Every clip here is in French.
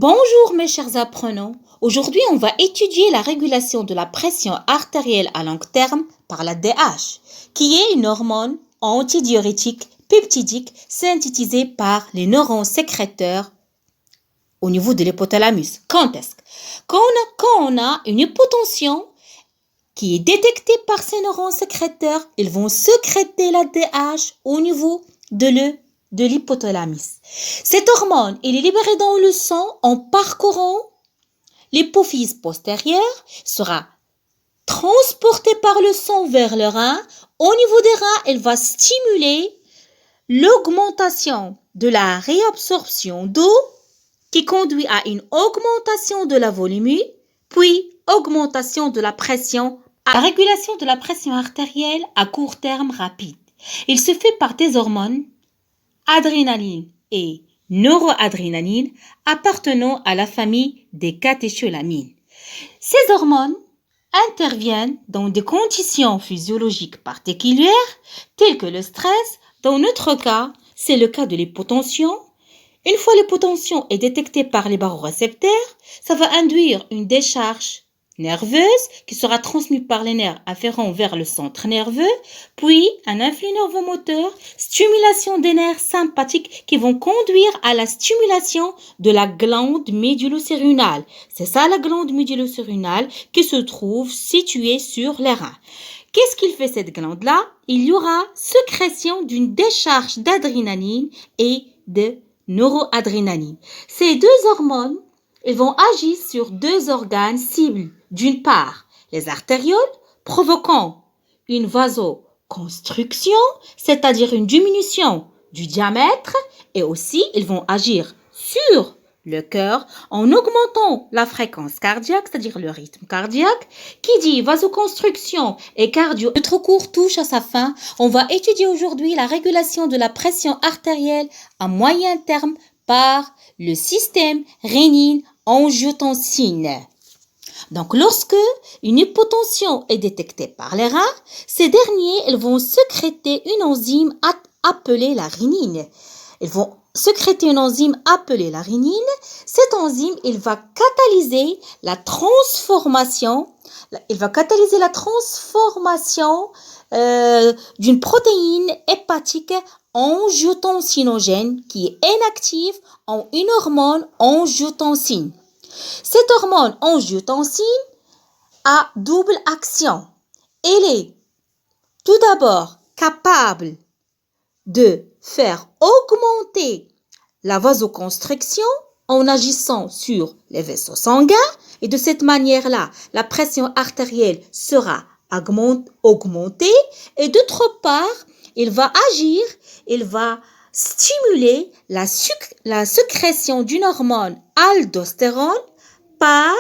Bonjour mes chers apprenants, aujourd'hui on va étudier la régulation de la pression artérielle à long terme par la DH, qui est une hormone antidiurétique peptidique synthétisée par les neurones sécréteurs au niveau de l'hypothalamus. Quand est-ce Quand on a une hypotension qui est détectée par ces neurones sécréteurs, ils vont sécréter la DH au niveau de l'hypothalamus. Cette hormone, elle est libérée dans le sang en parcourant l'hypophyse postérieure, sera transportée par le sang vers le rein. Au niveau des reins, elle va stimuler l'augmentation de la réabsorption d'eau qui conduit à une augmentation de la volumétrie, puis augmentation de la pression. La régulation de la pression artérielle à court terme rapide. Il se fait par des hormones adrénaline et noradrénaline appartenant à la famille des catécholamines. Ces hormones interviennent dans des conditions physiologiques particulières telles que le stress. Dans notre cas, c'est le cas de l'hypotension. Une fois l'hypotension est détectée par les barorécepteurs, ça va induire une décharge nerveuse qui sera transmise par les nerfs afférents vers le centre nerveux, puis un influx nervomoteur, stimulation des nerfs sympathiques qui vont conduire à la stimulation de la glande médulo-cérébrale. C'est ça la glande médulo-cérébrale qui se trouve située sur les reins. Qu'est-ce qu'il fait cette glande-là? Il y aura sécrétion d'une décharge d'adrénaline et de noradrénaline. Ces deux hormones, elles vont agir sur deux organes cibles. D'une part, les artérioles, provoquant une vasoconstriction, c'est-à-dire une diminution du diamètre, et aussi, ils vont agir sur le cœur en augmentant la fréquence cardiaque, c'est-à-dire le rythme cardiaque. Qui dit vasoconstriction et cardio. Notre cours touche à sa fin. On va étudier aujourd'hui la régulation de la pression artérielle à moyen terme par le système rénine-angiotensine. Donc, lorsque une hypotension est détectée par les reins, ces derniers ils vont sécréter une enzyme appelée la rénine. Ils vont sécréter une enzyme appelée la rénine. Cette enzyme, il va catalyser la transformation d'une protéine hépatique angiotensinogène qui est inactive en une hormone angiotensine. Cette hormone angiotensine a double action. Elle est tout d'abord capable de faire augmenter la vasoconstriction en agissant sur les vaisseaux sanguins et de cette manière-là, la pression artérielle sera augmentée et d'autre part, il va stimuler la sécrétion d'une hormone aldostérone par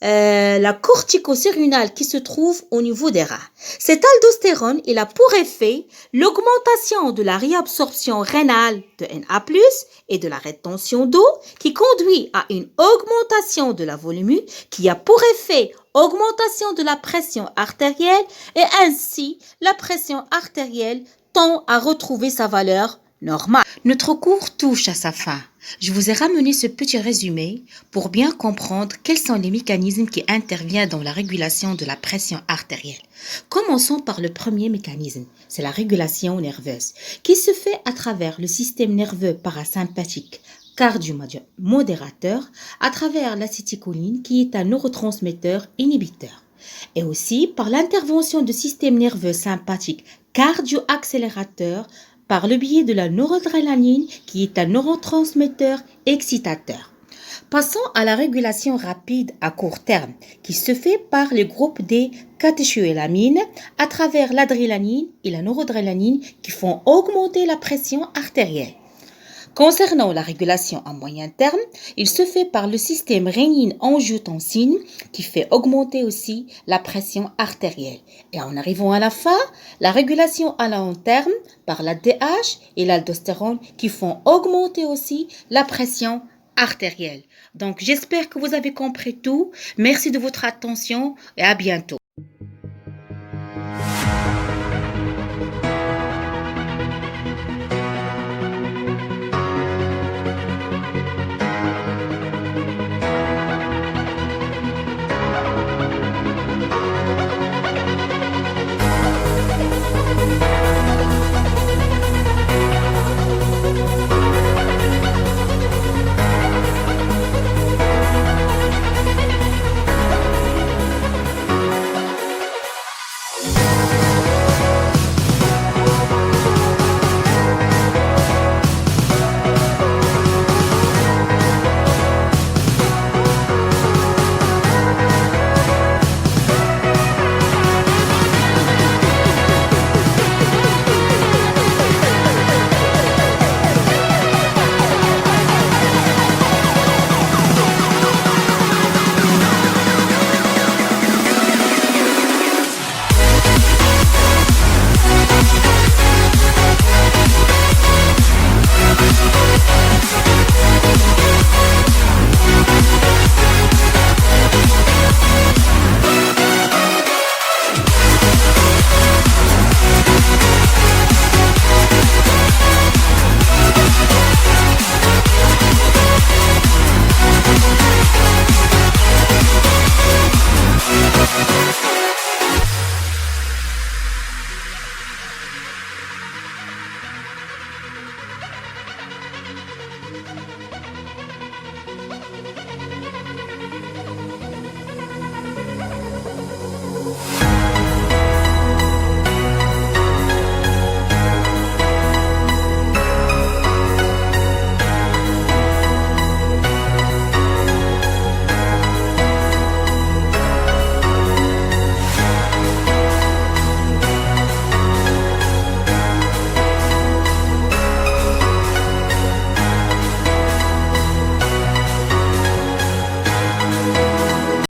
la corticosérénale qui se trouve au niveau des reins. Cette aldostérone, il a pour effet l'augmentation de la réabsorption rénale de Na+, et de la rétention d'eau qui conduit à une augmentation de la volume qui a pour effet augmentation de la pression artérielle et ainsi la pression artérielle tend à retrouver sa valeur normale. Notre cours touche à sa fin. Je vous ai ramené ce petit résumé pour bien comprendre quels sont les mécanismes qui interviennent dans la régulation de la pression artérielle. Commençons par le premier mécanisme, c'est la régulation nerveuse, qui se fait à travers le système nerveux parasympathique cardiomodérateur, à travers l'acétylcholine qui est un neurotransmetteur inhibiteur, et aussi par l'intervention du système nerveux sympathique cardio-accélérateur par le biais de la noradrénaline qui est un neurotransmetteur excitateur. Passons à la régulation rapide à court terme qui se fait par le groupe des catécholamines à travers l'adrénaline et la noradrénaline qui font augmenter la pression artérielle. Concernant la régulation à moyen terme, il se fait par le système rénine-angiotensine qui fait augmenter aussi la pression artérielle. Et en arrivant à la fin, la régulation à long terme par la DH et l'aldostérone qui font augmenter aussi la pression artérielle. Donc j'espère que vous avez compris tout. Merci de votre attention et à bientôt.